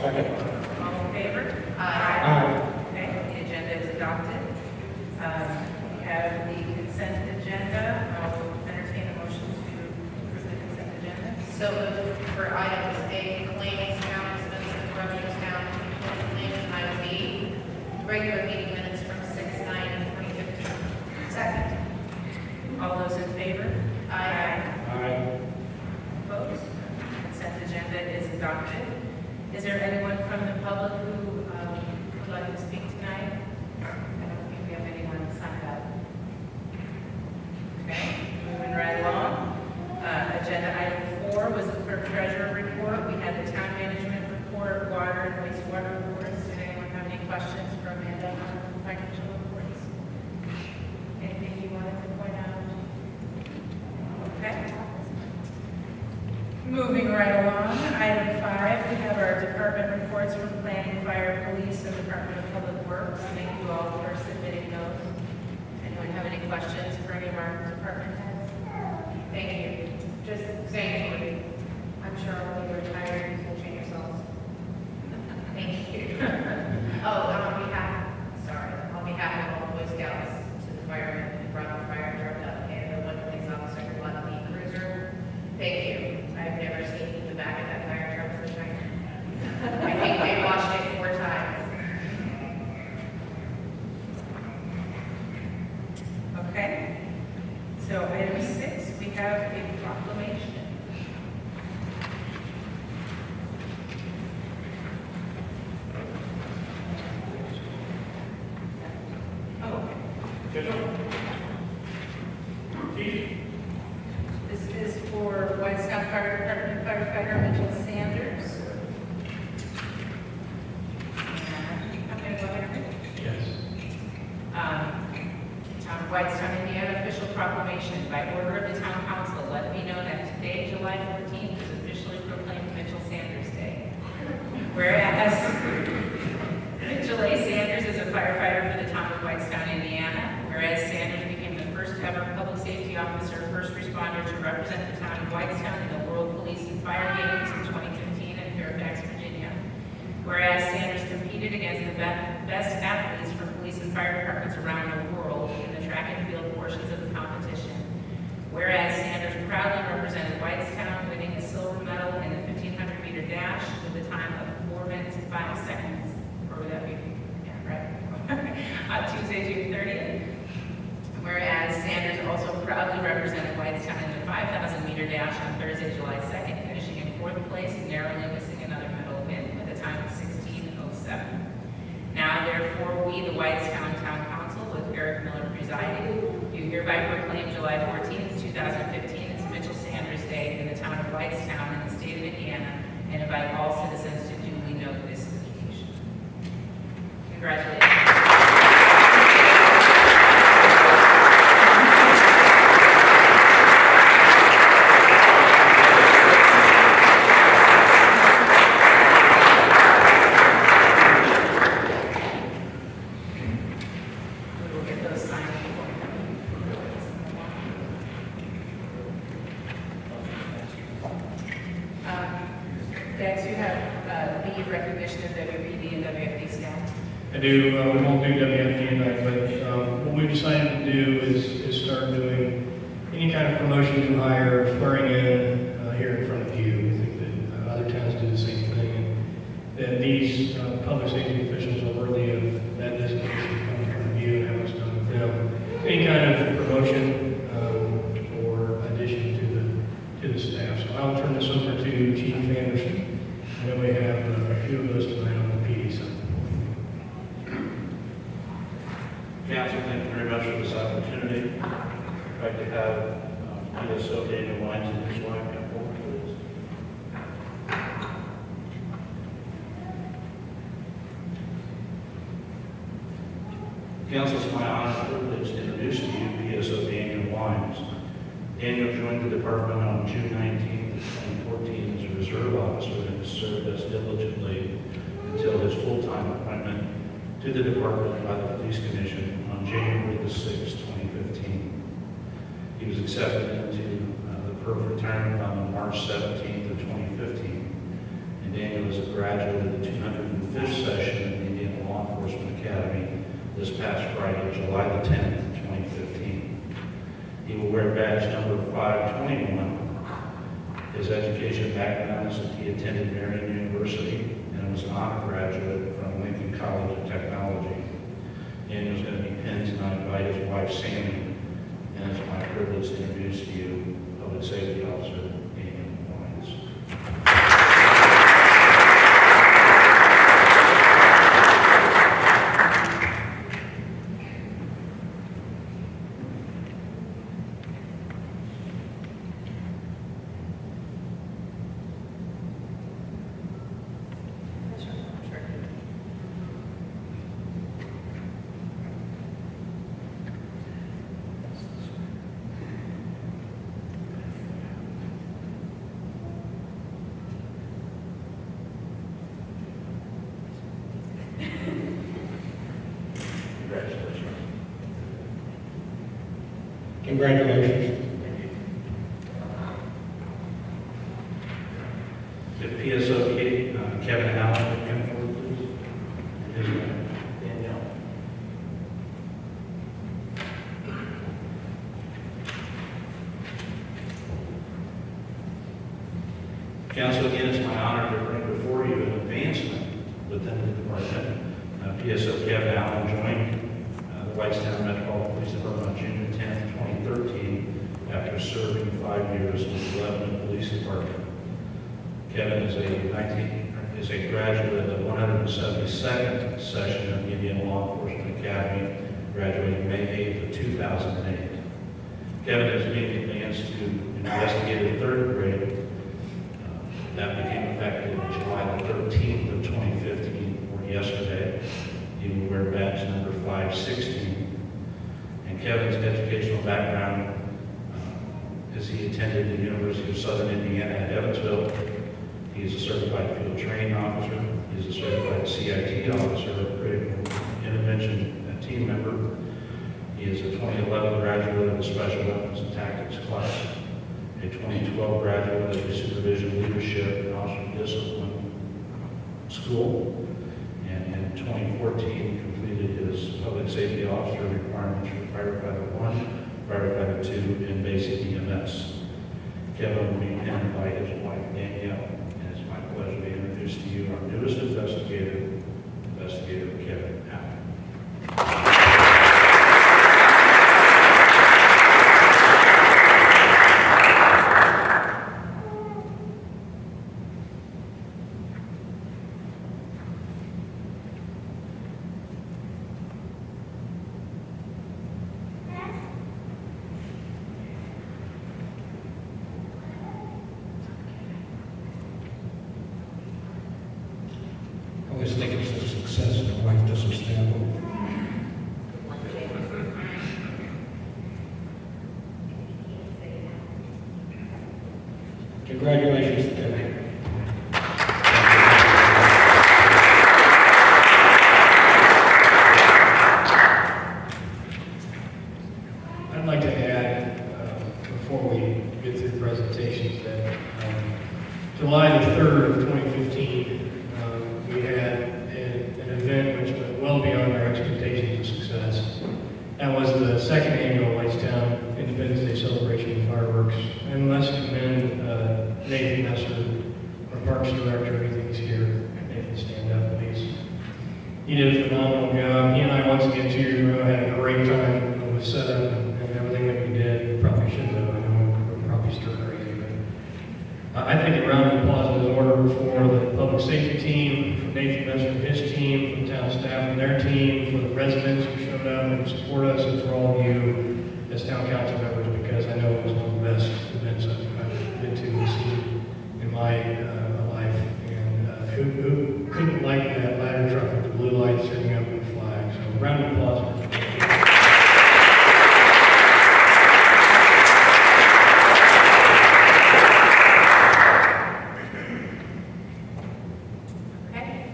second. All in favor? Aye. Okay, the agenda is adopted. We have the consent agenda. I'll entertain a motion to approve the consent agenda. So moved for items A, claims count, expenses, revenues count, claims, and item B, regular meeting minutes from 6/9/2015. Second. All those in favor? Aye. Aye. Opposed? Consent agenda is adopted. Is there anyone from the public who would like to speak tonight? I don't think we have anyone signed up. Okay, moving right along. Agenda item 4 was the clerk treasurer report. We had the town management report, water and wastewater reports. Did anyone have any questions for Amanda on financial reports? Anything you wanted to point out? Okay. Moving right along, item 5, we have our department reports from planning, fire, police, and Department of Public Works. Thank you all for submitting those. Anyone have any questions for any of our department heads? Thank you. Just thank you. I'm sure all of you are tired, you can train yourselves. Thank you. Oh, and on behalf of all Boy Scouts, to the firemen who brought the fire truck up, and the one police officer who led the cruiser, thank you. I've never seen the back of that fire truck so shiny. I think they washed it 4 times. Okay. So item 6, we have a proclamation. Oh, okay. This is for Whitestown Fire Department firefighter Mitchell Sanders. I'm going to go ahead and read it. Yes. Town of Whitestown, Indiana official proclamation. By order of the town council, let it be known that today, July 14th, is officially proclaimed Mitchell Sanders Day. Whereas Mitchell A. Sanders is a firefighter for the town of Whitestown, Indiana. Whereas Sanders became the first ever public safety officer, first responder to represent the town of Whitestown in the World Police and Fire Games in 2015 in Fairfax, Virginia. Whereas Sanders competed against the best athletes from police and fire departments around the world in the track and field portions of the competition. Whereas Sanders proudly represented Whitestown, winning a silver medal in the 1500-meter dash with a time of 4 minutes and 5 seconds. Or would that be? Yeah, right. On Tuesday, June 30th. Whereas Sanders also proudly represented Whitestown in the 5,000-meter dash on Thursday, July 2nd, finishing in 4th place and narrowly missing another medal win with a time of 16:07. Now, therefore, we, the Whitestown Town Council, with Eric Miller presiding, do hereby proclaim July 14th, 2015 as Mitchell Sanders Day in the town of Whitestown in the state of Indiana, and invite all citizens to duly note this occasion. Congratulations. We'll get those signed before we Next, you have the recognition of WBD and WFD staff. I do. We won't do WFD tonight, but what we decided to do is start doing any kind of promotion to hire, swearing in here in front of you. We think that other towns do the same thing, and that these public safety officials are worthy of that designation coming in front of you and have us done with them. Any kind of promotion or addition to the staff. So I'll turn this over to Chief Anderson. And then we have a few of those tonight on the PD side. Council, thank you very much for this opportunity. I'd like to have PSO Daniel Wines and his wife come forward, please. Council, it's my honor and privilege to introduce to you PSO Daniel Wines. Daniel joined the department on June 19th, 2014 as a reserve officer and has served us diligently until his full-time appointment to the department by the Police Commission on January the 6th, 2015. He was accepted into the PERF retirement fund on March 17th of 2015, and Daniel is a graduate of the 205th session of the Indiana Law Enforcement Academy this past Friday, July the 10th, 2015. He will wear badge number 521. His education background is that he attended Marion University and was an honor graduate from Lincoln College of Technology. Daniel's going to be pinned tonight by his wife, Sammy, and it's my privilege to introduce to you Public Safety Officer Daniel Wines. Congratulations. If PSO Kevin Allen would come forward, please. His wife, Danielle. Council, again, it's my honor to bring before you an advancement within the department. PSO Kevin Allen joined the Whitestown Metropolitan Police Department on June 10th, 2013, after serving 5 years with the Lebanon Police Department. Kevin is a graduate of the 172nd session of the Indiana Law Enforcement Academy, graduating May 8th of 2008. Kevin is being advanced to investigative third grade. That became effective July the 13th of 2015, or yesterday. He will wear badge number 516. And Kevin's educational background is he attended the University of Southern Indiana at Evansville. He is a certified field training officer. He is a certified CIT officer, a critical intervention team member. He is a 2011 graduate of the Special Weapons and Tactics class, a 2012 graduate of the Supervision Leadership and Officer Discipline School, and in 2014 completed his public safety officer requirements for firefighter 1, firefighter 2, and basic EMS. Kevin will be pinned by his wife, Danielle, and it's my pleasure to introduce to you our newest investigator, Investigator Kevin Allen. I always think it's a success when a wife doesn't stand up. Congratulations, Debbie. I'd like to add, before we get through the presentations, that July the 3rd of 2015, we had an event which went well beyond our expectations of success. That was the second annual Whitestown Independence Day celebration and fireworks. And let's commend Nathan Messer, our Parks Director. He thinks here. Nathan, stand up, please. He did a phenomenal job. He and I, once again, 2 years in a row, had a great time with setup and everything that we did. We probably should have. I know we're probably still crazy, but I think a round of applause is in order for the public safety team, for Nathan Messer and his team, for the town staff and their team, for the residents who showed up and support us, and for all of you as town council members, because I know it was one of the best events I've been to and seen in my life. And who couldn't like that ladder truck with the blue lights sitting up in the flag? So round of applause. Okay.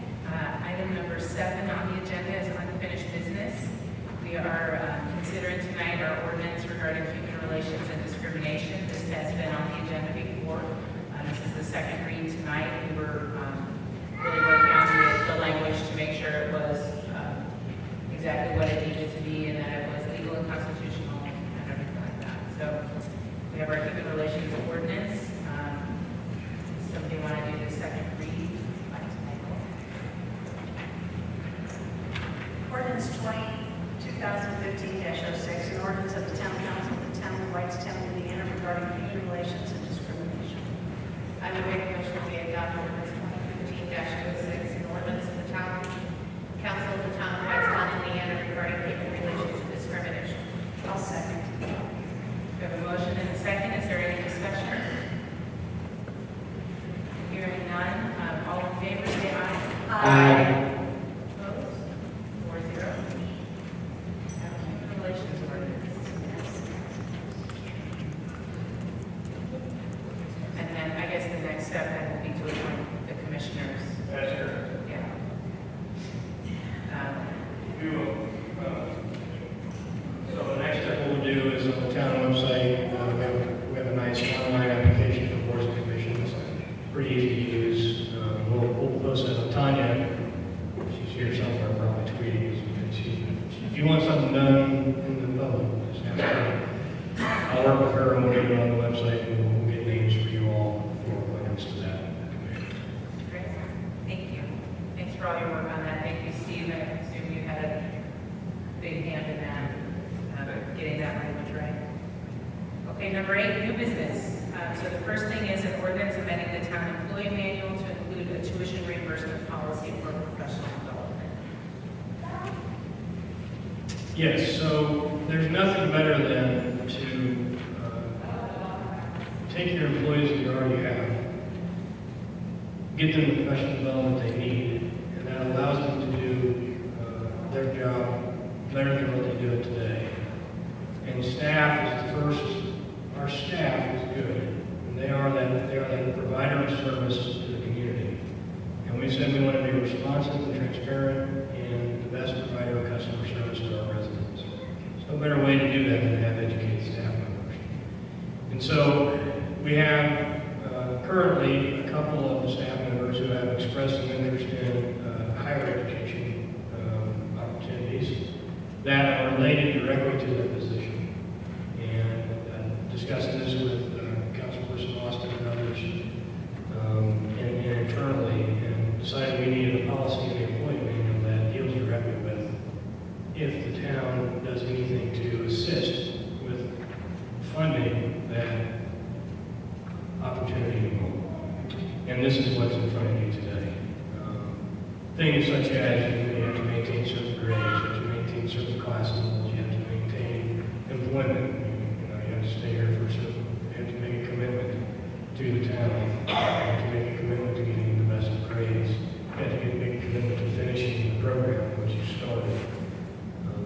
Item number 7 on the agenda is unfinished business. We are considering tonight our ordinance regarding human relations and discrimination. This has been on the agenda before. This is the second read tonight. We were really make sure it was exactly what it needed to be and that it was legal and constitutional and everything like that. So we have our human relations ordinance. Somebody want to do the second read by title? Ordinance 2015-06, an ordinance of the Town Council of the Town of Whitestown, Indiana regarding human relations and discrimination. I would make a motion that we adopt ordinance 2015-06, an ordinance of the Town Council of the Town of Whitestown, Indiana regarding human relations and discrimination. I'll second. We have a motion and a second. Is there any discussion? Hearing none. All in favor, say aye. Opposed? 4-0. Human relations ordinance. And then I guess the next step then will be to appoint the commissioners. That's correct. Yeah. So the next step we'll do is on the town website, we have a nice online application for boards and commissions. Pretty easy to use. We'll post it on Tanya. She's here somewhere, probably tweeting. If you want something done in the public, just ask her. I'll work with her and we'll get it on the website and we'll get names for you all for appointments to that commission. Great. Thank you. Thanks for all your work on that. Thank you, Steve. I assume you had a big hand in that, getting that language right. Okay, number 8, new business. So the first thing is an ordinance amending the town employee manual to include a tuition reimbursement policy for professional development. Yes, so there's nothing better than to take your employees that you already have, get them the professional development they need, and that allows them to do their job better than what they do it today. And staff is the first. Our staff is good, and they are that provider of service to the community. And we said we want to be responsive and transparent and the best provider of customer service to our residents. There's no better way to do that than to have educated staff members. And so we have currently a couple of staff members who have expressed some interest in higher education opportunities that are related directly to their position. Discussed this with Councilperson Austin and others and internally, and decided we needed a policy in the employee manual that deals directly with if the town does anything to assist with funding that opportunity. And this is what's in front of you today. Things such as you have to maintain certain grades, you have to maintain certain class levels, you have to maintain employment. Stay here for certain. You have to make a commitment to the town. You have to make a commitment to getting the best grades. You have to make a commitment to finishing the program which you started.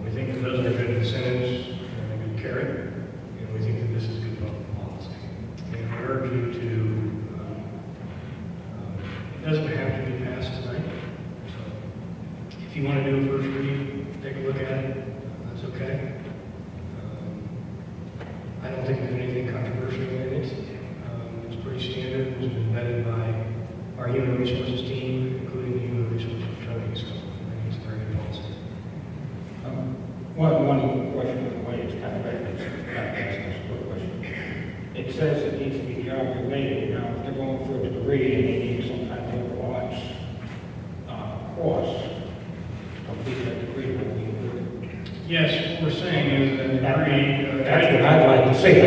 We think that those are good incentives and a good carrot, and we think that this is good public policy. And we urge you to, it doesn't have to be passed tonight. So if you want to do a first read, take a look at it. That's okay. I don't think there's anything controversial in it. It's pretty standard. It's been vetted by our human resources team, including the human resources training. So I think it's a very good policy. One question, the way it's kind of back, it's not asking us a quick question. It says it needs to be job related. Now, if they're going for a degree and they need some kind of liberal arts course to complete that degree, will we do it? Yes, what we're saying is that the degree. That's what I'd like to see. A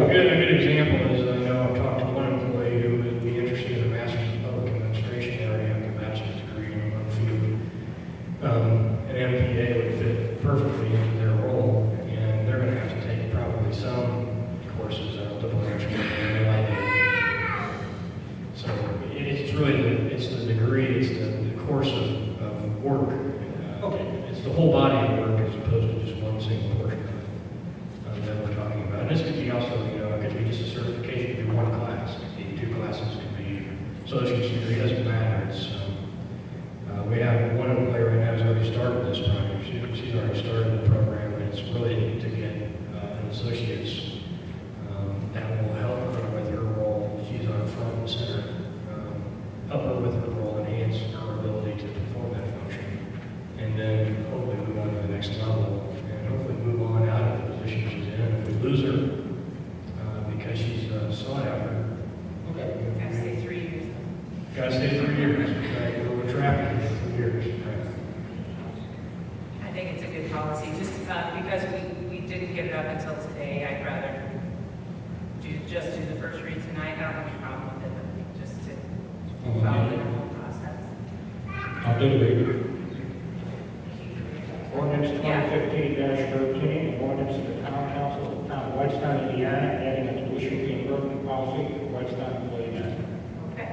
good example is I know I've talked to one employee who would be interested in a master's in public administration area, a bachelor's degree in one field. An MPA would fit perfectly into their role, and they're going to have to take probably some courses at a double entry. So it's really the degree, it's the course of work. Okay. It's the whole body of work as opposed to just one single portion of it that we're talking about. And this could be also up until today, I'd rather just do the first read tonight. I don't have any problem with it, but just to follow the whole process. I'll do the read. Ordinance 2015-13, an ordinance of the Town Council of the Town of Whitestown, Indiana, adding a tuition reimbursement policy for Whitestown employee manual. Okay.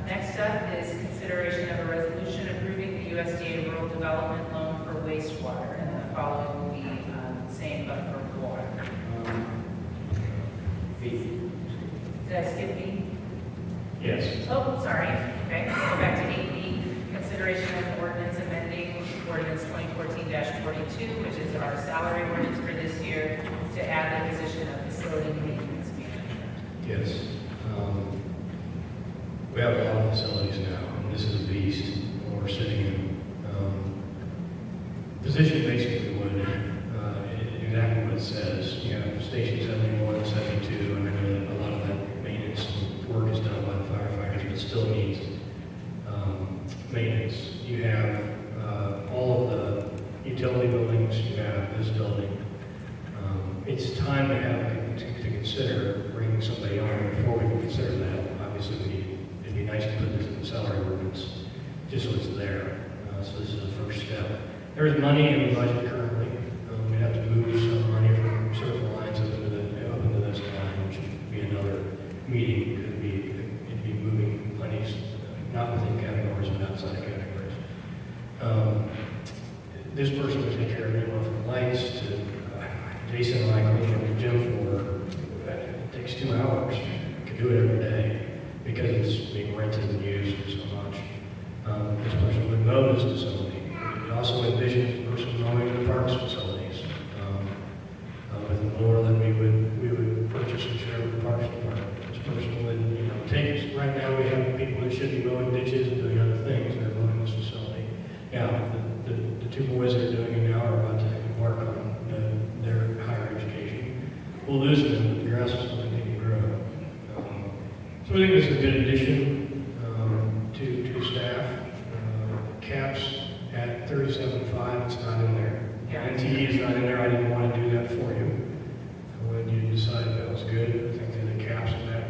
Next up is consideration of a resolution approving the USDA Rural Development Loan for wastewater, and the following will be the same but for water. B. Did I skip B? Yes. Oh, sorry. Okay, let's go back to 8B, consideration of ordinance amending ordinance 2014-42, which is our salary ordinance for this year, to add the position of facility maintenance manager. Yes. We have a lot of facilities now, and this is a beast. We're sitting in position basically would exactly what it says. You have Station 71, 72, and I know that a lot of that maintenance work is done by the firefighters, but still needs maintenance. You have all of the utility buildings. You have this building. It's time to have to consider bringing somebody on. Before we can consider that, obviously it'd be nice to put this in the salary ordinance, just so it's there. So this is the first step. There is money in the budget currently. We'd have to move some money from certain lines up into this line, which would be another meeting. It'd be moving monies, not within categories, but outside of categories. This person would take care of anyone from lights to Jason and I clean up the gym floor. It takes 2 hours. You can do it every day because it's being rented and used so much. This person would mow this facility. It also envisions the person mowing the parks facilities. With the more that we would purchase and share with the parks department. This person would, take, right now we have people that should be mowing ditches and doing other things that are mowing this facility. Now, the 2 boys that are doing it now are about to embark on their higher education. We'll lose them, but the grass will still continue to grow. So I think this is a good addition to staff. Caps at 37.5, it's not in there. Yeah. NTE is not in there. I didn't want to do that for you. When you decided that was good, I think that the caps in that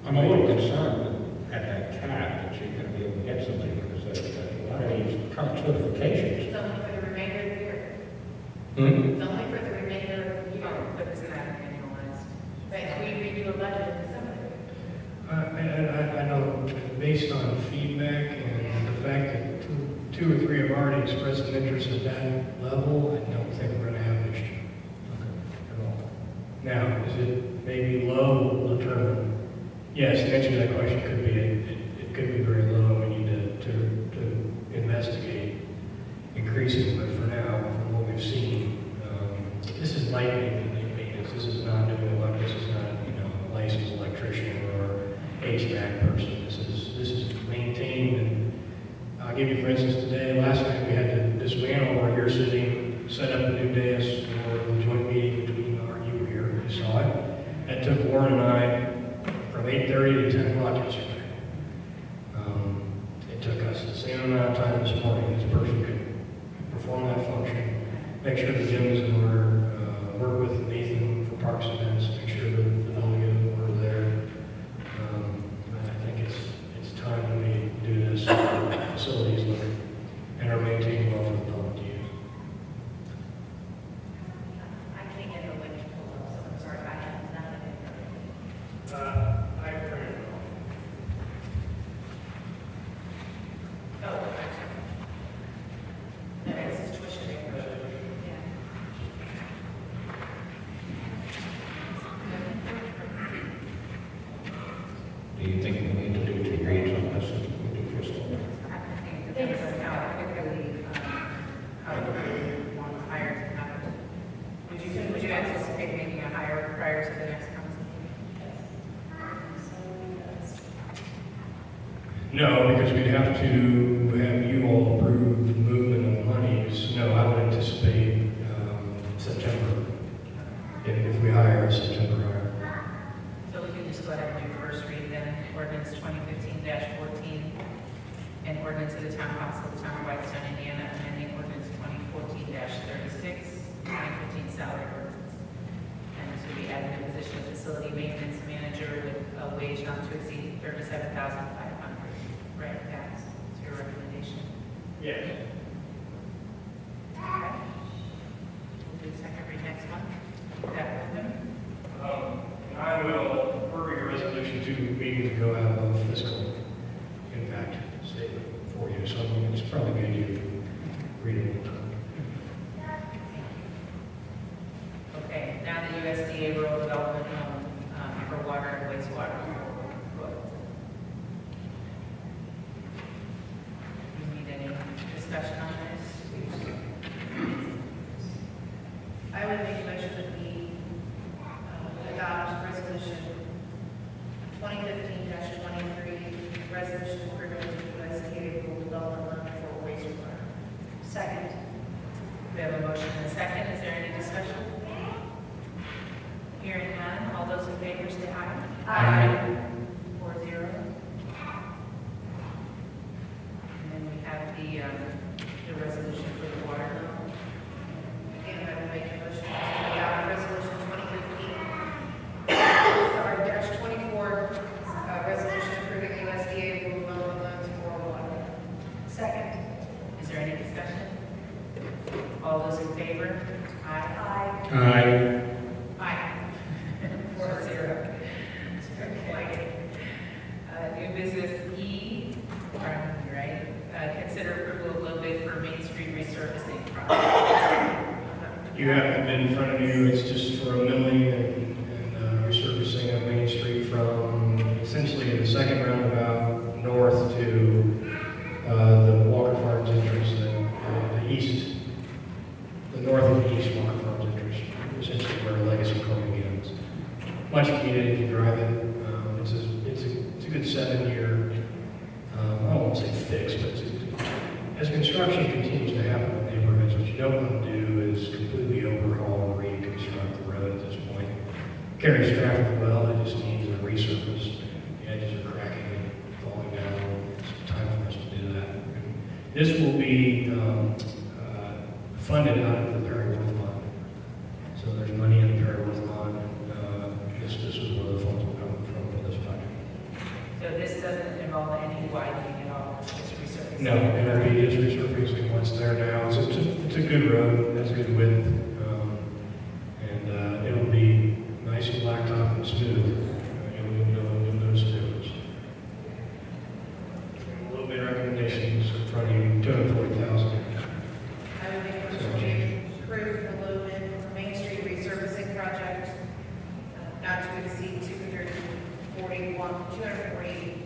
I'm a little concerned at that cap that you're going to be able to get something because a lot of these current certifications. It's only for the remainder of the year. Hmm? It's only for the remainder of the year. But isn't that annualized? But if we redo a budget in December. I know, based on feedback and the fact that two or three have already expressed an interest at that level, I don't think we're going to have an issue at all. Now, is it maybe low? We'll determine. Yes, the answer to that question could be it could be very low. We need to investigate increasing, but for now, from what we've seen, this is light maintenance. This is not doing this is not a licensed electrician or HVAC person. This is maintained. And I'll give you, for instance, today, last night we had to dismantle where you're sitting, set up a new dais for the joint meeting between you were here, you saw it. That took Warren and I from 8:30 to 10 o'clock yesterday. It took us the same amount of time this morning. This person could perform that function, make sure the gym is in order, work with Nathan for parks events, make sure the building is in order there. I think it's time that we do this facilities look and are maintained well for the public to use. I can't get the link to pull up, so I'm sorry, I have nothing. I printed it off. Oh, no, this is tuition reimbursement. Yeah. Do you think we need to do 2 reads on this? We do Crystal. I think it depends on how quickly want to hire to happen. Would you anticipate making a hire prior to the next council meeting? No, because we'd have to have you all approve movement of monies. No, I would anticipate September, if we hire a September hire. So we can just go ahead and do first read then, ordinance 2015-14, and ordinance of the town council Council of the Town of Whitestown, Indiana, amending ordinance 2014-36, 2015 salary ordinance. And this would be adding the position of facility maintenance manager with a wage not to exceed $37,500. Right, that's your recommendation. Yes. Okay. We'll do the second read next one. That Wyndham? I will refer your resolution to meetings ago out of fiscal impact statement for you, so it's probably good you read it. Okay, now the USDA rural development loan for water and wastewater. You need any discussion on this? I would make a motion that we adopt resolution 2015-23, resolution approving the USDA rural development loan for wastewater. Second. We have a motion and a second. Is there any discussion? Hearing none, all those in favor say aye. Aye. 4-0. And then we have the resolution for the water loan. Again, I would make a motion to adopt resolution 24, resolution approving USDA rural development loans for water. Second. Is there any discussion? All those in favor? Aye. Aye. Aye. Aye. 4-0. Okay. New business E, right? Consider approval of low bid for Main Street resurfacing project. You have it been in front of you, it's just for a milling and resurfacing of Main Street from essentially the second roundabout north to the Walker Farms entrance, the east, the north and the east Walker Farms entrance, essentially where Legacy Coal begins. Much needed if you drive it. It's a good 7-year, I won't say fix, but as construction continues to happen in neighborhoods, what you don't want to do is completely overhaul and reconstruct the road at this point. Carries traffic well, it just needs a resurface. The edges are cracking and falling down. It's time for us to do that. This will be funded out of the Perryworth Fund. So there's money in the Perryworth Fund. This is where the funds will come from for this project. So this doesn't involve any widening at all, it's just resurfacing? No, it'll be just resurfacing what's there now. It's a good road, has good width, and it'll be nice and blacktop and smooth. You'll notice the difference. A little bit of recommendations in front of you, 240,000. I would make a motion to approve the low bid for Main Street resurfacing project, not to exceed $240,290.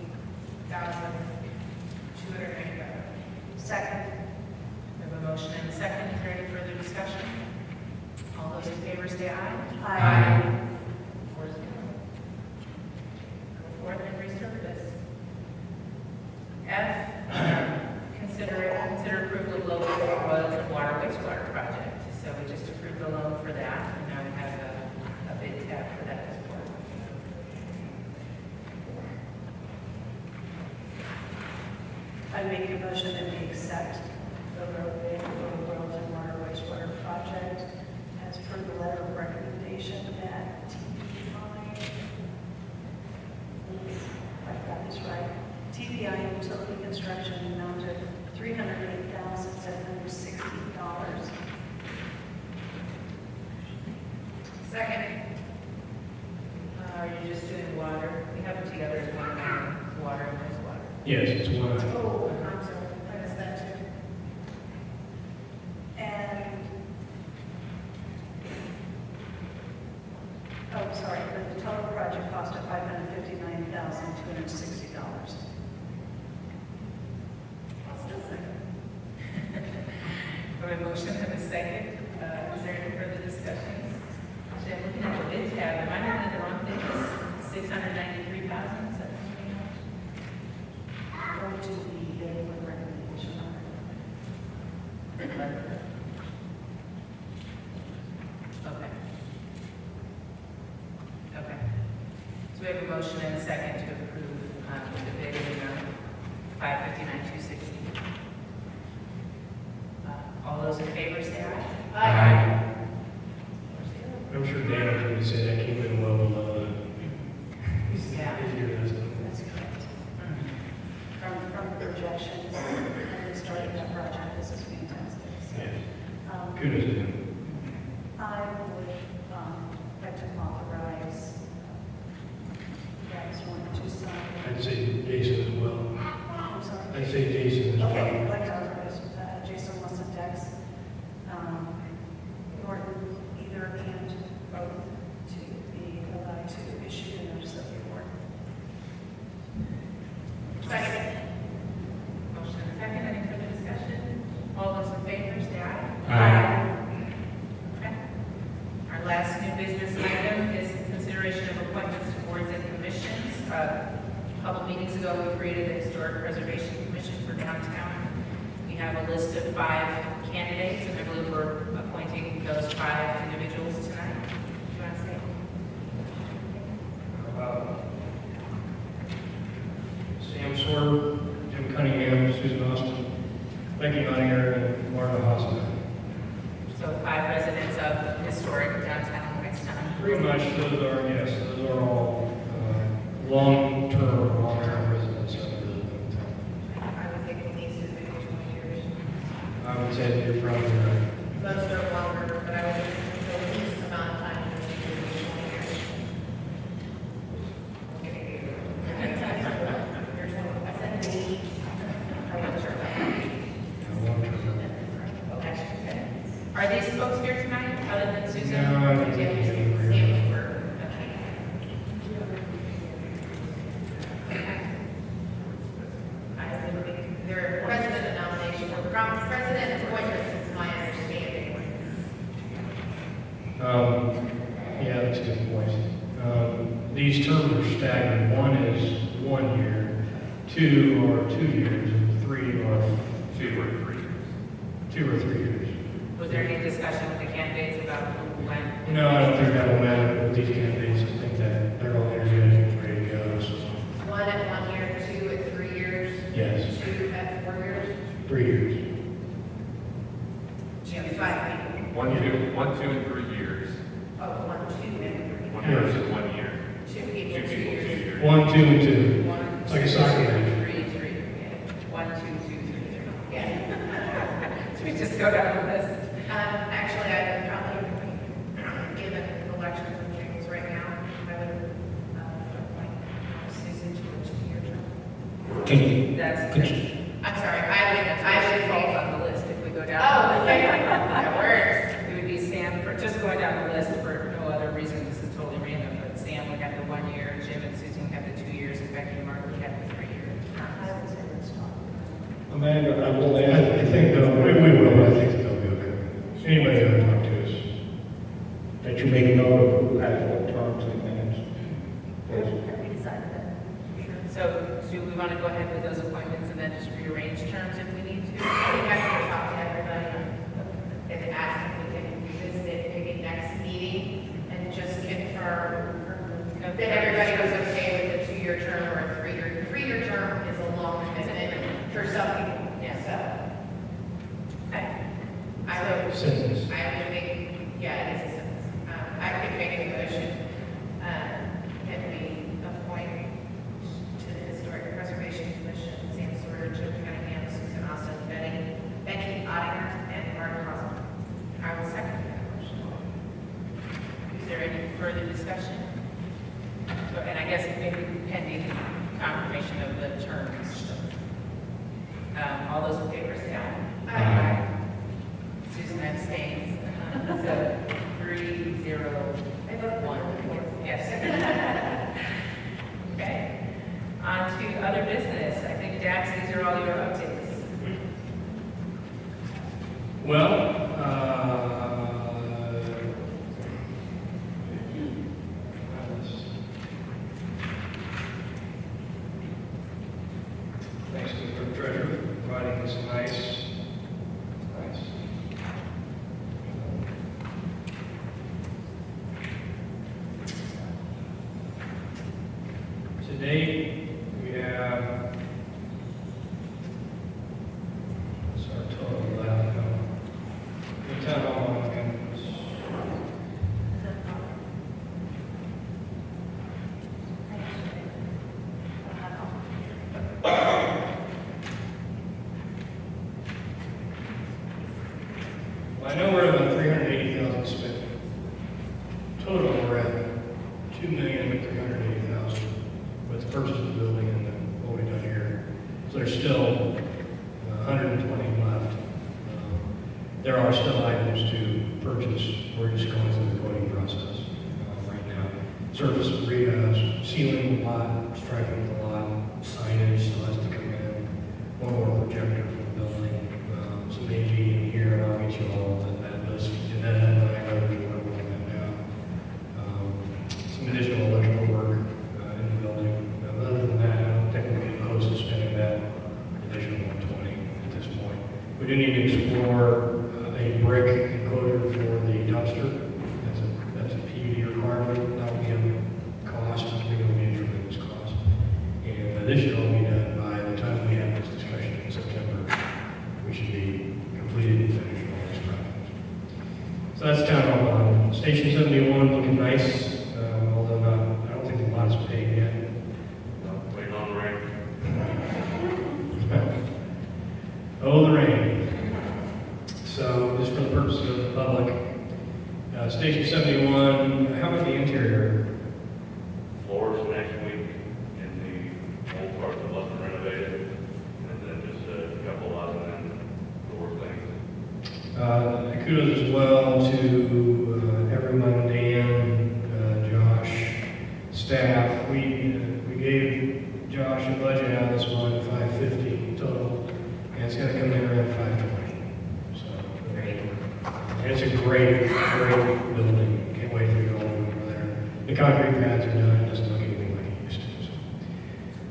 Second. We have a motion and a second. Is there any further discussion? All those in favor say aye. Aye. 4-0. Go forth and resurface. F, consider approval of low bid for oils and water wastewater project. So we just approved the loan for that, and now we have a bid tab for that as well. I make a motion that we accept the road bid for the World and Water Wastewater Project as per the letter of recommendation at TPI. Please, if I've got this right. TPI Utility Construction amount of $308,760. Second. Are you just doing water? We have it together as one item, water and wastewater. Yes, it's one. Oh, I'm sorry, I missed that too. And, oh, sorry, the total project cost of $559,260. I'll still second. We have a motion and a second. Is there any further discussion? Actually, I'm looking at the bid tab. Am I looking at the wrong thing? It's $693,000. Is that something else? Go to the bid with recommendation on it. Okay. Okay. So we have a motion and a second to approve the bid in $559,260. those in favor say aye. Aye. I'm sure Dan would say that came in well below Yeah. your estimate. That's correct. From projections, and the start of that project, this is fantastic. So, Yeah. Kudos to him. I would like to authorize Rex 1 to sign. I'd say Jason as well. I'm sorry. I'd say Jason as well. Okay, I'd like to authorize Jason Wilson, Dex, Norton, either and both to be allowed to issue the notice of the award. Second. Motion and second, any further discussion? All those in favor say aye. Aye. Okay. Our last new business item is consideration of appointments to boards and commissions. A couple meetings ago, we created a historic preservation commission for downtown. We have a list of 5 candidates, and I believe we're appointing those 5 individuals tonight. Do you want to say? Sam Swerve, Jim Cunningham, Susan Austin, Becky Meyer, and Martha Hassel. So 5 residents of historic downtown Whitestown. Pretty much those are all long-term residents of the town. I would think it needs to be 20 years. I would say that you're probably right. Most are longer, but I would think the least amount of time is 20 years. Okay. I said the least. I wasn't sure about that. Okay. Are these folks here tonight, other than Susan? No, I don't think Yeah, so. Sam Swerve. Okay. I would think they're president nomination, or president appointments, it's my understanding. Yeah, that's a good point. These terms are staggered. 1 is 1 year, 2 are 2 years, and 3 are 2 or 3 years. 2 or 3 years. Was there any discussion with the candidates about who went? No, I don't think that will matter with these candidates. I think that they're all energetic and ready to go. So, 1 at 1 year, 2 at 3 years, yes, 2 at 4 years, 3 years. Jim, 5 people. 1, 2, and 3 years. Oh, 1, 2, and 3. 1 person, 1 year. 2 2 people, 2 people, 2 years. years. 1, 2, and 2. 1, It's like a soccer match. 3, 3. Yeah. 1, 2, 2, 3, 3. Yeah. Should we just go down the list? Actually, I would probably, given elections and things right now, I would appoint Susan to a 2-year term. Can you, That's, could you, I'm sorry, I would fall think. on the list if we go down. Oh, okay, that works. It would be Sam, for just going down the list for no other reason, this is totally random, but Sam would have the 1 year, Jim and Susan would have the 2 years, and Becky and Mark would have the 3 years. I would say let's talk. Amanda, I will I add, think we will. I think that they'll be okay. Anybody who talk to us? that you make note of who has what terms and minutes. Have we decided that? So do we want to go ahead with those appointments and then just rearrange terms if we need to? I think I can talk to everybody and ask if we can revisit it maybe next meeting and just confirm that everybody was okay with a 2-year term or a 3-year. 3-year term is a long commitment for some people. Yeah. So Okay. I would, Sentence. I would make, yeah, it is a sentence. I could make a motion that we appoint to the Historic Preservation Commission, Sam Sawyer, Jim Cunningham, Susan Austin, Becky Ottinger, and Mark Crosby. I will second that motion. Is there any further discussion? So, and I guess maybe pending confirmation of the terms. All those in favor say aye. Aye. Susan abstains. So 3, 0, 1. Yes. Okay. On to other business. I think Dax, these are all your updates. Well, thanks to the clerk treasurer for providing this nice. Today, we have, what's our total left now? I know we're at about 380,000 spent. Total, we're at 2,380,000 with the purchase of the building and then what we've done here. So there's still 120 left. There are still items to purchase. We're just going through the quoting process right now. Surface ceiling a lot, striping a lot, signage still has to come in. One more projector for the building. Some AG in here, and I'll get you all that list. And then I know there's one more on that now. Some additional electrical work in the building. Other than that, I don't think we'll be close to spending that additional 120 at this point. We do need to explore a brick enclosure for the dumpster. That's a PUD requirement. That will be a cost. We don't need a tremendous cost. And this should all be done by the time we have this discussion in September. We should be completed and finished all this project. So that's town hall one. Station 71 looking nice, although I don't think the lot's paid yet. Waiting on the rain. Oh, the rain. So, just for the purposes of the public, Station 71, how about the interior? Floors next week in the old parts that wasn't renovated, and then just a couple of them floor things. Kudos as well to everyone, Dan, Josh, staff. We gave Josh a budget out of this one, $550 total, and it's going to come in around $520. And it's a great building. Can't wait for you all to go over there. The concrete pads are done. It doesn't look anything like it used to.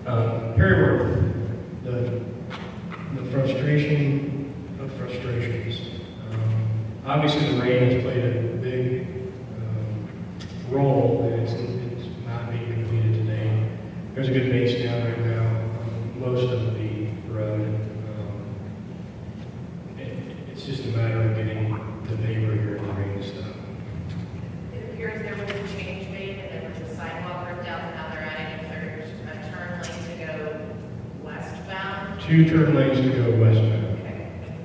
So. Perryworth, the frustration of frustrations. Obviously, the rain has played a big role, and it's not being completed today. There's a good base down right now on most of the road. It's just a matter of getting the neighbor here in the rain stuff. It appears there was a change made, and there was a sidewalk ripped out, and now they're adding a turn lane to go westbound. 2 turn lanes to go westbound. Okay.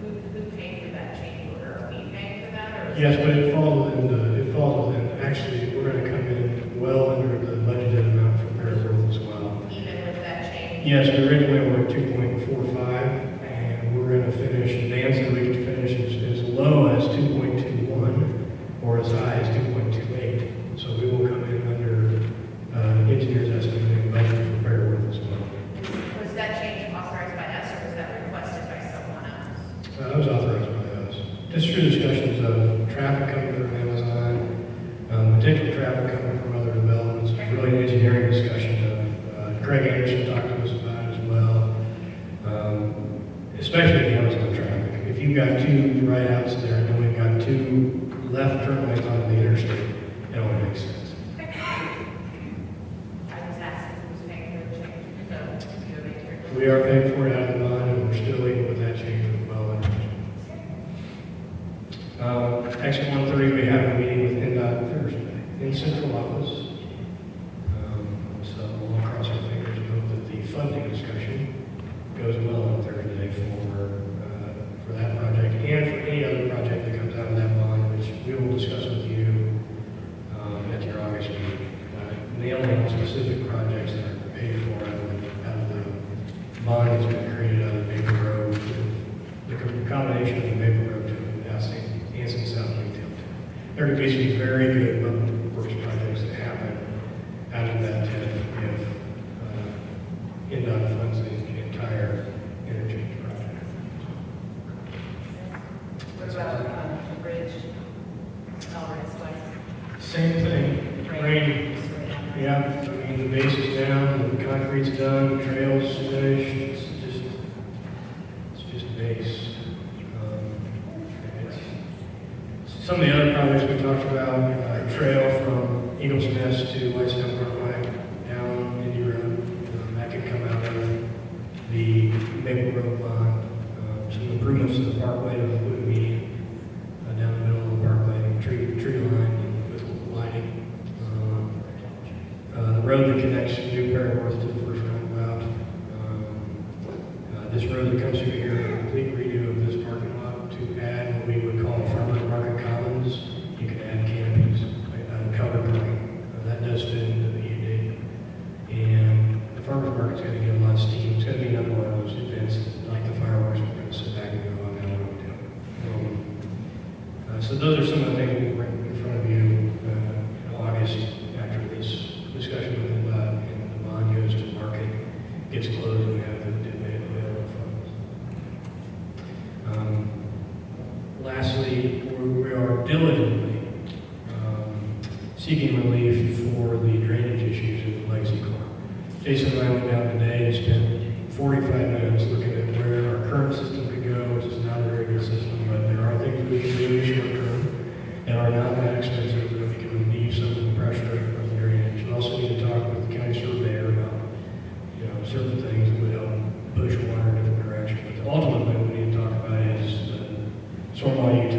Who paid for that change order? Are we paying for that, or? Yes, but it falls within, actually, we're going to come in well under the budgeted amount for Perryworth as well. Even with that change? Yes, we originally were at 2.45, and we're going to finish, Dan said we could finish as low as 2.21 or as high as 2.28. So we will come in under engineer's estimated budget for Perryworth as well. Was that change authorized by us, or was that requested by someone else? That was authorized by us. Just through discussions of traffic coming from Amazon, potential traffic coming from other developments, really an engineering discussion of, Craig Anderson talked to us about it as well, especially the Amazon traffic. If you've got 2 right outs there and then we've got 2 left turn lanes onto the interstate, it only makes sense. I was asking who's paying for the change, so if you make your. We are paying for it out of the bond, and we're still able with that change as well. Exit 130, we have a meeting with NDOT Thursday in central office. So we'll cross our fingers and hope that the funding discussion goes well on Thursday for that project and for any other project that comes out of that bond, which we will discuss with you at your August meeting. Nail down specific projects that are paid for out of the bond that's been created out of Maple Road, the combination of the Maple Road to Anson South Retail. There could be some very good public works projects that happen out of that TIF if NDOT funds the entire interchange project. What about the bridge? Alvarez Way? Same thing, rain. Yeah, I mean, the base is down, the concrete's done, the trail's finished, it's just base. Some of the other projects we talked about, trail from Eagles Nest to Whitestown Parkway, down Indy Road, that could come out of the Maple Road bond. Some improvements to the parkway to the Wood Median, down the middle of the parkway, tree line with lighting. The road that connects New Perryworth to the first roundabout. This road that comes through here, a complete redo of this parking lot to add what we would call farmer So those are some of the things we'll bring in front of you in August after this discussion with and the bond goes to market, gets closed, and we have the available funds. Lastly, we are diligently seeking relief for the drainage issues in the Legacy Corner. Jason and I went down today and spent 45 minutes looking at where our current system could go, which is not a very good system, but there are things we can do in short term and are not that expensive that we can relieve some of the pressure from the drainage. We also need to talk with the county surveyor about, certain things that would help push water in a different direction. But ultimately, what we need to talk about is stormwater utilities